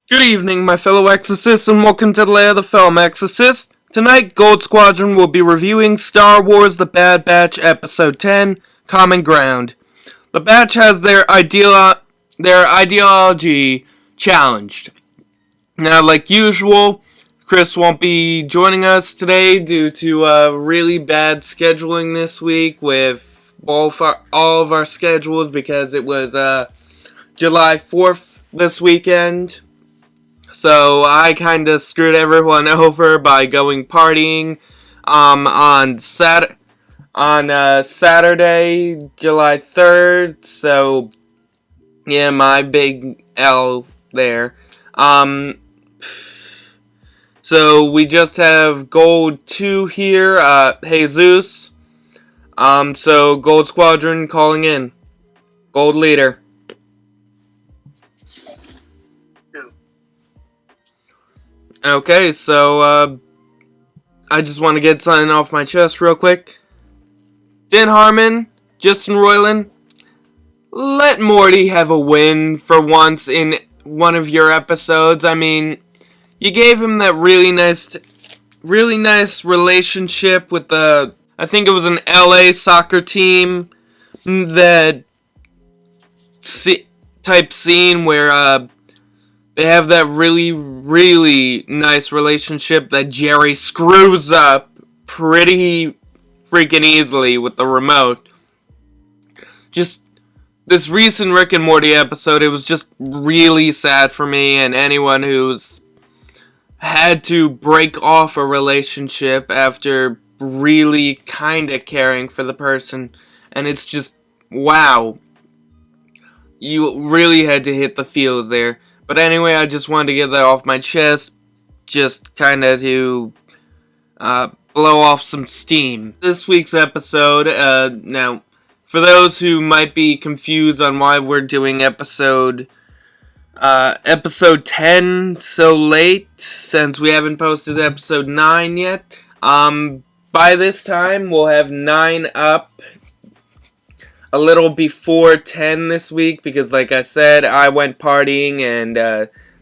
Good evening, my fellow Exorcists, and welcome to the Lair of the Film Exorcist. Tonight, Gold Squadron will be reviewing Star Wars The Bad Batch Episode 10, Common Ground. The Batch has their ideology challenged. Now, like usual, Chris won't be joining us today due to really bad scheduling this week with all of our schedules because it was July 4th this weekend. So I kind of screwed everyone over by going partying on Saturday, July 3rd. So yeah, my big L there. So we just have Gold 2 here, Jesus. So Gold Squadron calling in. Gold Leader. Okay, so, I just want to get something off my chest real quick. Dan Harmon, Justin Roiland, let Morty have a win for once in one of your episodes. I mean, you gave him that really nice relationship with I think it was an LA soccer team, that type scene where, they have that really nice relationship that Jerry screws up pretty freaking easily with the remote. Just this recent Rick and Morty episode, it was just really sad for me and anyone who's had to break off a relationship after really kinda caring for the person. And it's just, wow. You really had to hit the feels there. But anyway, I just wanted to get that off my chest, just kind of to blow off some steam. This week's episode, now, for those who might be confused on why we're doing episode 10 so late, since we haven't posted episode 9 yet, by this time, we'll have 9 up. A little before 10 this week, because like I said, I went partying and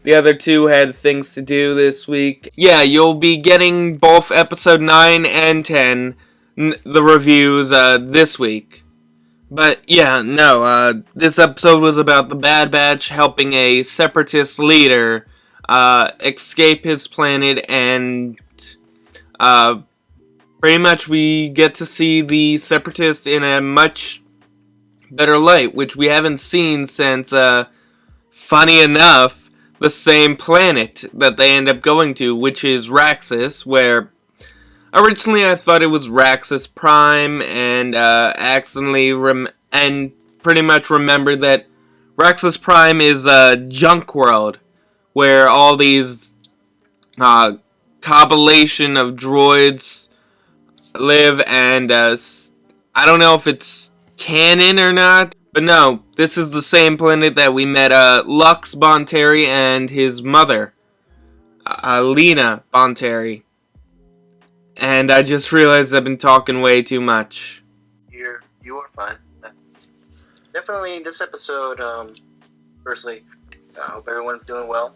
the other two had things to do this week. Yeah, you'll be getting both episode 9 and 10, the reviews, this week. But yeah, no, this episode was about the Bad Batch helping a separatist leader escape his planet, and pretty much we get to see the separatists in a much better light, which we haven't seen since, funny enough, the same planet that they end up going to, which is Raxus, where originally I thought it was Raxus Prime, and accidentally and pretty much remembered that Raxus Prime is a junk world, where all these compilation of droids live, and I don't know if it's canon or not, but no, this is the same planet that we met Lux Bonteri and his mother, Lena Bonteri. And I just realized I've been talking way too much. You are fine. Definitely, this episode, firstly, I hope everyone's doing well.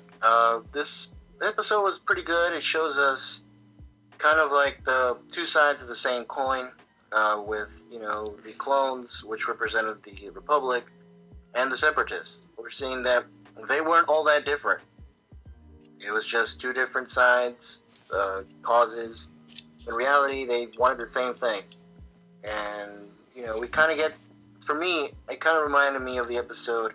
This episode was pretty good. It shows us kind of like the two sides of the same coin. With, the clones, which represented the Republic, and the Separatists. We're seeing that they weren't all that different. It was just two different sides, causes. In reality, they wanted the same thing. And, we kind of get, for me, it kind of reminded me of the episode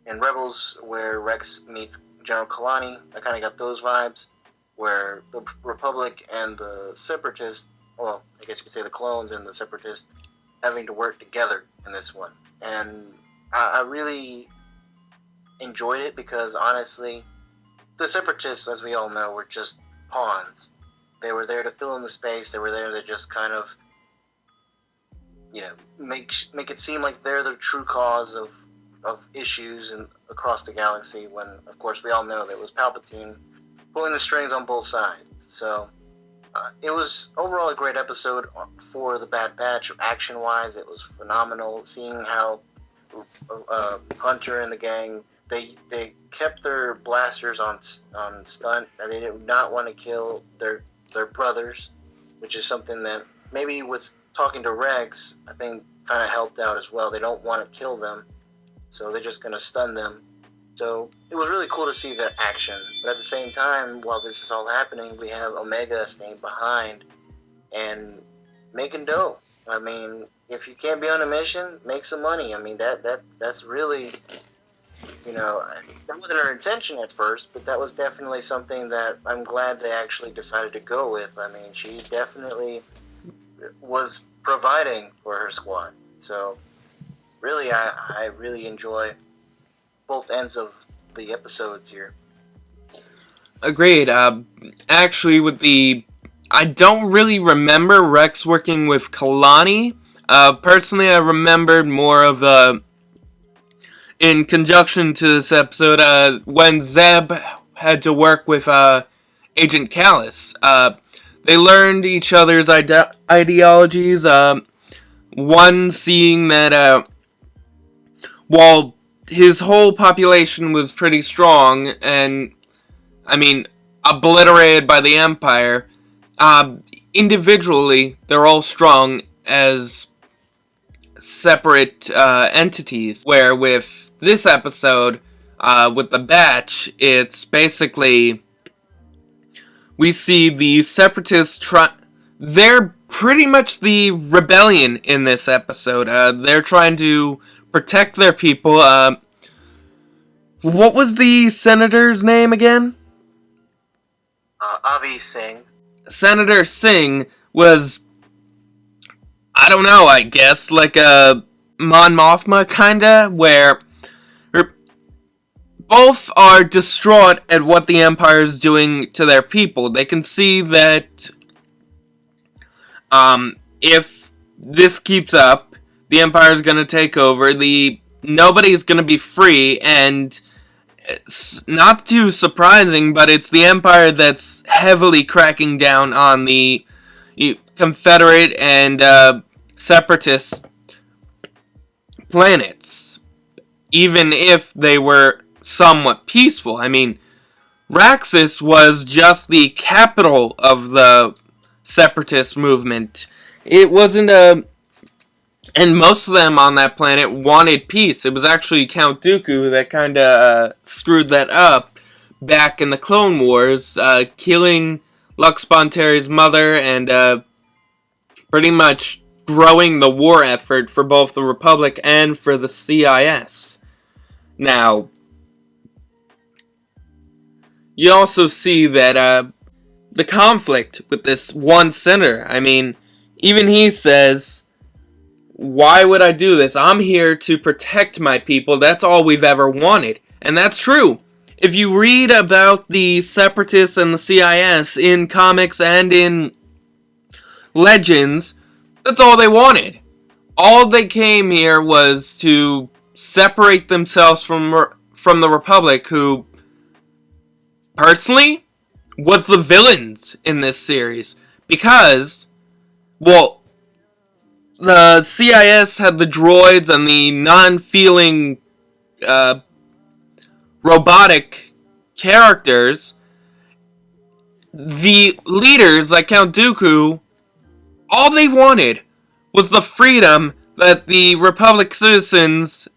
in Rebels where Rex meets General Kalani. I kind of got those vibes, where the Republic and the Separatists, well, I guess you could say the clones and the separatists having to work together in this one. And I really enjoyed it because, honestly, the separatists, as we all know, were just pawns. They were there to fill in the space. They were there to just kind of, make it seem like they're the true cause of issues across the galaxy when, of course, we all know that it was Palpatine pulling the strings on both sides. So it was overall a great episode for the Bad Batch. Action-wise, it was phenomenal. Seeing how Hunter and the gang they kept their blasters on stunt, and they did not want to kill their brothers, which is something that maybe with talking to Rex, I think kind of helped out as well. They don't want to kill them, so they're just going to stun them. So it was really cool to see that action. But at the same time, while this is all happening, we have Omega staying behind and making dough. I mean, if you can't be on a mission, make some money. I mean, that's really, that wasn't her intention at first, but that was definitely something that I'm glad they actually decided to go with. I mean, she definitely was providing for her squad. So really, I really enjoy both ends of the episodes here. Agreed. Actually, I don't really remember Rex working with Kalani. Personally, I remembered more of in conjunction to this episode, when Zeb had to work with Agent Callus. They learned each other's ideologies. One seeing that while his whole population was pretty strong and, obliterated by the Empire, individually, they're all strong as separate entities. Where with this episode, with the Batch, it's basically, we see the Separatists they're pretty much the rebellion in this episode. They're trying to protect their people. What was the senator's name again? Avi Singh. Senator Singh was, I don't know, I guess, like a Mon Mothma kinda, where both are distraught at what the Empire is doing to their people. They can see that if this keeps up, the Empire is going to take over. Nobody's going to be free, and it's not too surprising, but it's the Empire that's heavily cracking down on the Confederate and Separatist planets, even if they were somewhat peaceful. I mean, Raxus was just the capital of the Separatist movement. It wasn't and most of them on that planet wanted peace. It was actually Count Dooku that kind of screwed that up back in the Clone Wars, killing Lux Bontari's mother and pretty much growing the war effort for both the Republic and for the CIS. Now, you also see that the conflict with this one senator. I mean, even he says, why would I do this? I'm here to protect my people. That's all we've ever wanted. And that's true. If you read about the Separatists and the CIS in comics and in legends, that's all they wanted. All they came here was to separate themselves from the Republic, who, personally, was the villains in this series. Because, well, the CIS had the droids and the non-feeling robotic characters. The leaders, like Count Dooku, all they wanted was the freedom that the Republic citizens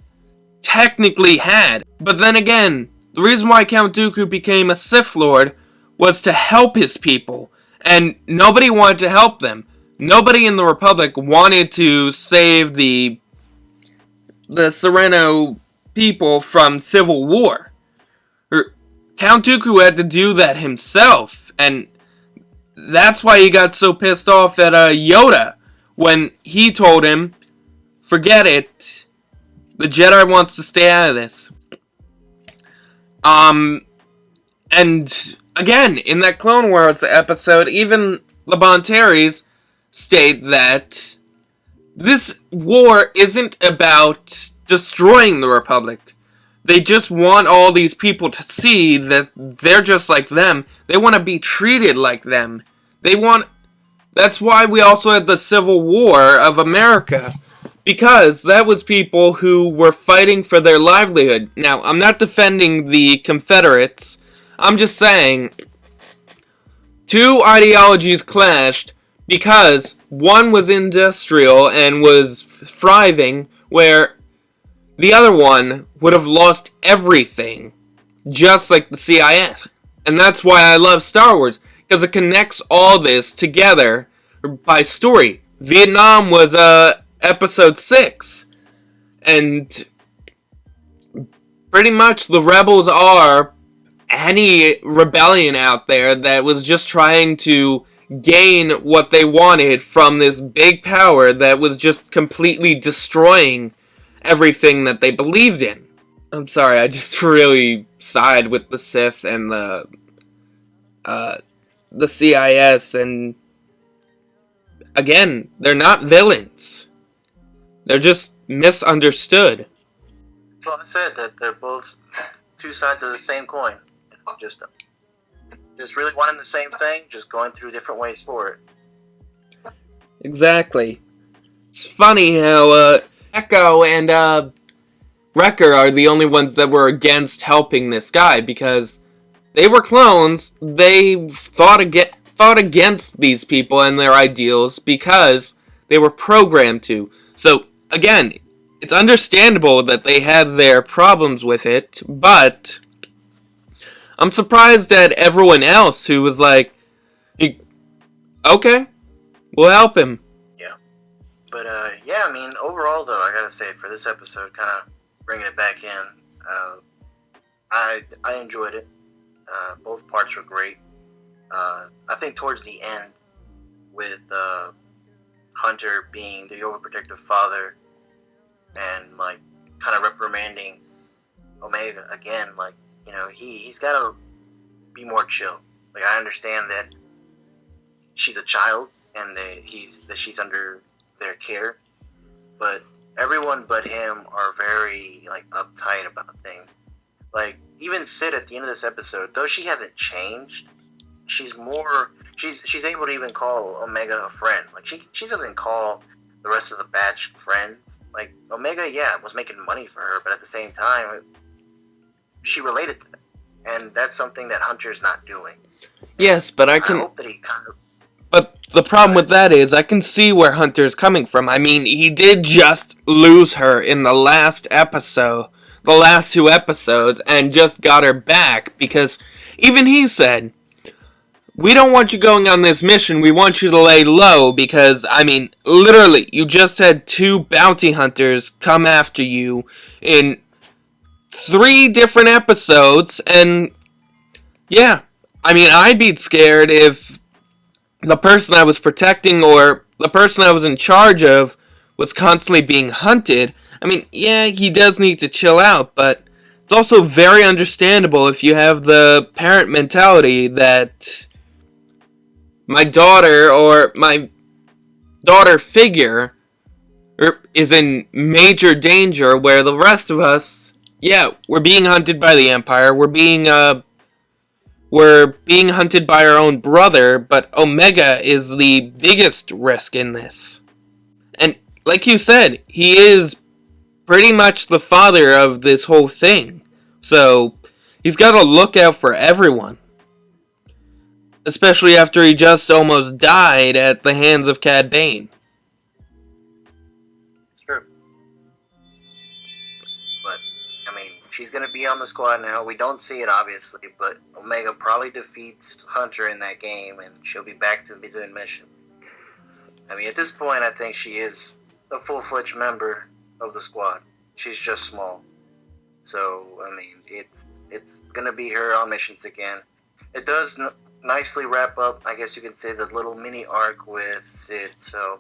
technically had. But then again, the reason why Count Dooku became a Sith Lord was to help his people, and nobody wanted to help them. Nobody in the Republic wanted to save the Sereno people from civil war. Count Dooku had to do that himself, and that's why he got so pissed off at Yoda when he told him, forget it, the Jedi wants to stay out of this. And again, in that Clone Wars episode, even the Bontaries state that this war isn't about destroying the Republic. They just want all these people to see that they're just like them. They want to be treated like them. That's why we also had the Civil War of America. Because that was people who were fighting for their livelihood. Now, I'm not defending the Confederates. I'm just saying, two ideologies clashed because one was industrial and was thriving, where the other one would have lost everything, just like the CIS. And that's why I love Star Wars, because it connects all this together by story. Vietnam was episode 6, and pretty much the rebels are any rebellion out there that was just trying to gain what they wanted from this big power that was just completely destroying everything that they believed in. I'm sorry, I just really side with the Sith and the CIS, and again, they're not villains. They're just misunderstood. So I said that they're both two sides of the same coin. Just really wanting the same thing, just going through different ways for it. Exactly. It's funny how Echo and Wrecker are the only ones that were against helping this guy, because they were clones. They fought against these people and their ideals because they were programmed to. So, again, it's understandable that they had their problems with it, but I'm surprised at everyone else who was like, okay, we'll help him. Yeah. But, yeah, I mean, overall, though, I gotta say, for this episode, kind of bringing it back in, I enjoyed it. Both parts were great. I think towards the end, with Hunter being the overprotective father and, like, kind of reprimanding Omega again, like, you know, he's got to be more chill. Like, I understand that she's a child and that she's under their care, but everyone but him are very, like, uptight about things. Like, even Cid at the end of this episode, though she hasn't changed, she's able to even call Omega a friend. Like, she doesn't call the rest of the batch friends. Like, Omega, yeah, was making money for her, but at the same time, she related to them. And that's something that Hunter's not doing. Yes, but I hope that he kind of... But the problem with that is, I can see where Hunter's coming from. I mean, he did just lose her in the last episode, the last 2 episodes, and just got her back, because even he said, we don't want you going on this mission, we want you to lay low, because, I mean, literally, you just had 2 bounty hunters come after you in 3 different episodes, and yeah, I mean, I'd be scared if the person I was protecting or the person I was in charge of was constantly being hunted. I mean, yeah, he does need to chill out, but it's also very understandable if you have the parent mentality that my daughter or my daughter figure is in major danger, where the rest of us, yeah, we're being hunted by the Empire, we're being hunted by our own brother, but Omega is the biggest risk in this. And like you said, he is pretty much the father of this whole thing. So he's got to look out for everyone. Especially after he just almost died at the hands of Cad Bane. It's true. But, I mean, she's going to be on the squad now. We don't see it, obviously, but Omega probably defeats Hunter in that game, and she'll be back to be doing mission. I mean, at this point, I think she is a full-fledged member of the squad. She's just small. So, I mean, it's going to be her on missions again. It does nicely wrap up, I guess you could say, the little mini arc with Cid. So,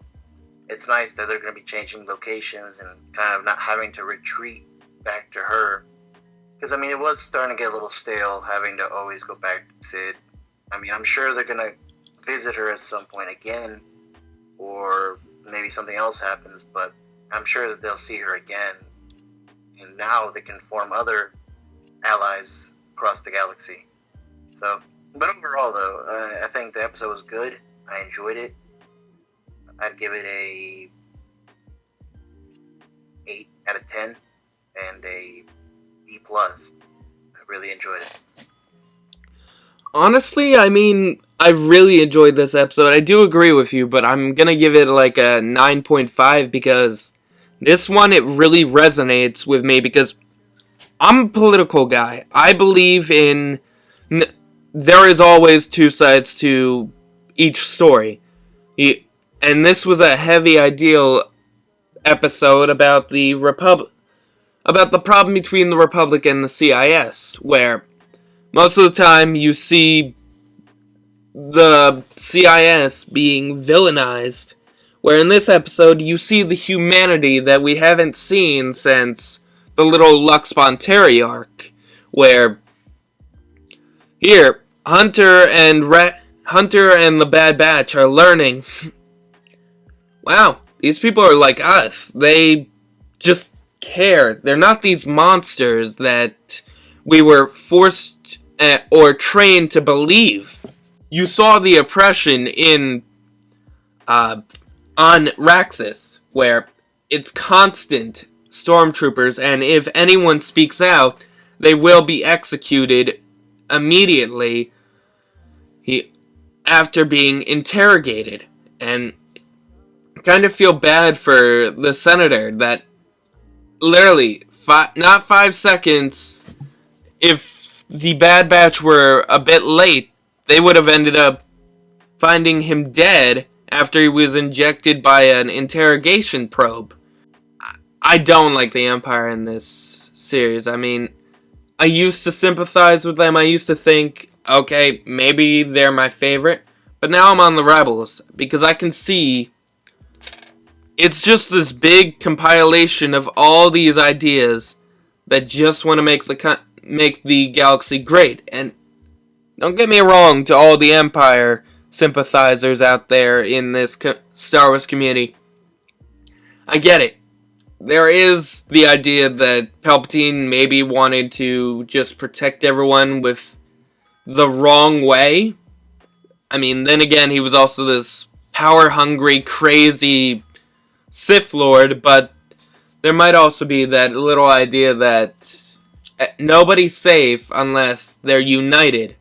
it's nice that they're going to be changing locations and kind of not having to retreat back to her. Because, I mean, it was starting to get a little stale having to always go back to Cid. I mean, I'm sure they're going to visit her at some point again, or maybe something else happens, but I'm sure that they'll see her again. And now they can form other allies across the galaxy. So, but overall, though, I think the episode was good. I enjoyed it. I'd give it a 8 out of 10 and a B+. I really enjoyed it. Honestly, I mean, I really enjoyed this episode. I do agree with you, but I'm gonna give it like a 9.5 because this one, it really resonates with me because I'm a political guy. I believe in there is always two sides to each story. And this was a heavy ideal episode about the about the problem between the Republic and the CIS, where most of the time you see the CIS being villainized, where in this episode you see the humanity that we haven't seen since the little Lux Bonteri arc, where here Hunter and the Bad Batch are learning. Wow, these people are like us. They just care. They're not these monsters that we were forced or trained to believe. You saw the oppression in on Raxus, where it's constant stormtroopers, and if anyone speaks out, they will be executed immediately after being interrogated. And I kind of feel bad for the senator that literally, not 5 seconds, if the Bad Batch were a bit late, they would have ended up finding him dead after he was injected by an interrogation probe. I don't like the Empire in this series. I mean, I used to sympathize with them. I used to think, okay, maybe they're my favorite. But now I'm on the Rebels, because I can see it's just this big compilation of all these ideas that just want to make the galaxy great. And don't get me wrong to all the Empire sympathizers out there in this Star Wars community. I get it. There is the idea that Palpatine maybe wanted to just protect everyone with the wrong way. I mean, then again, he was also this power-hungry, crazy Sith Lord, but there might also be that little idea that nobody's safe unless they're united,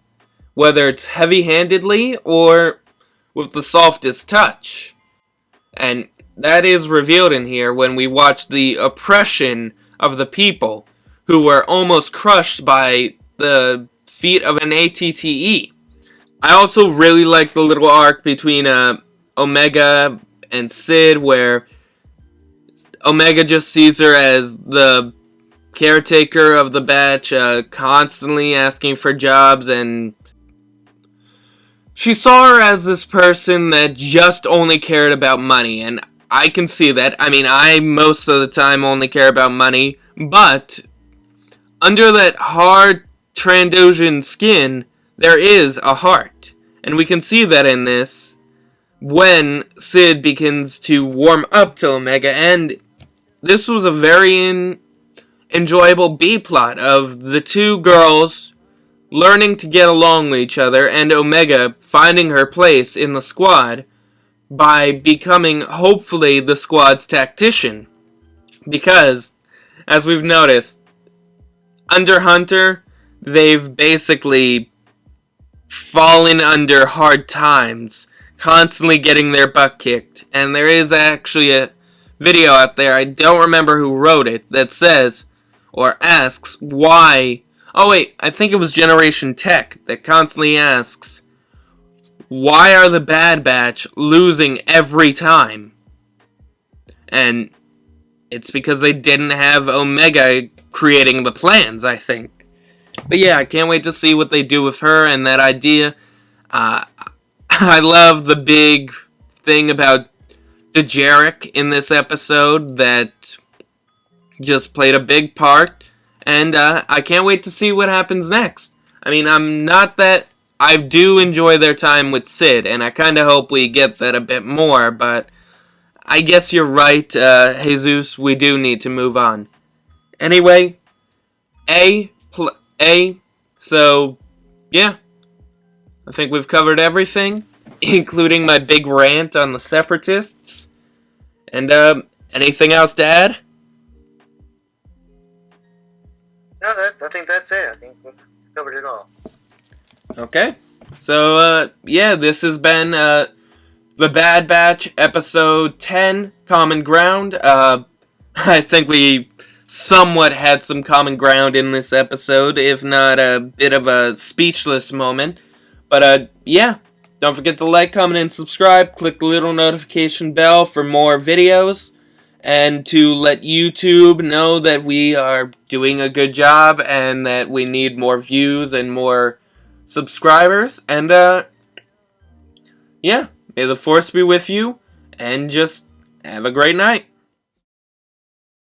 whether it's heavy-handedly or with the softest touch. And that is revealed in here when we watch the oppression of the people who were almost crushed by the feet of an ATTE. I also really like the little arc between Omega and Cid, where Omega just sees her as the caretaker of the batch, constantly asking for jobs, and she saw her as this person that just only cared about money, and I can see that. I mean, I most of the time only care about money, but under that hard Trandoshan skin, there is a heart. And we can see that in this when Cid begins to warm up to Omega, and this was a very enjoyable B-plot of the two girls learning to get along with each other, and Omega finding her place in the squad by becoming, hopefully, the squad's tactician. Because, as we've noticed, under Hunter, they've basically fallen under hard times, constantly getting their butt kicked. And there is actually a video out there, I don't remember who wrote it, that says, or asks, why... Oh wait, I think it was Generation Tech that constantly asks, why are the Bad Batch losing every time? And it's because they didn't have Omega creating the plans, I think. But yeah, I can't wait to see what they do with her and that idea. I love the big thing about Dejeric in this episode that just played a big part. And I can't wait to see what happens next. I mean, I do enjoy their time with Cid, and I kind of hope we get that a bit more, but I guess you're right, Jesus, we do need to move on. Anyway, so, yeah. I think we've covered everything, including my big rant on the Separatists. And, anything else to add? No, I think that's it. I think we covered it all. Okay. So, yeah, this has been, The Bad Batch, Episode 10, Common Ground. I think we somewhat had some common ground in this episode, if not a bit of a speechless moment. But, yeah, don't forget to like, comment, and subscribe. Click the little notification bell for more videos, and to let YouTube know that we are doing a good job, and that we need more views and more subscribers. And, yeah, may the Force be with you, and just have a great night.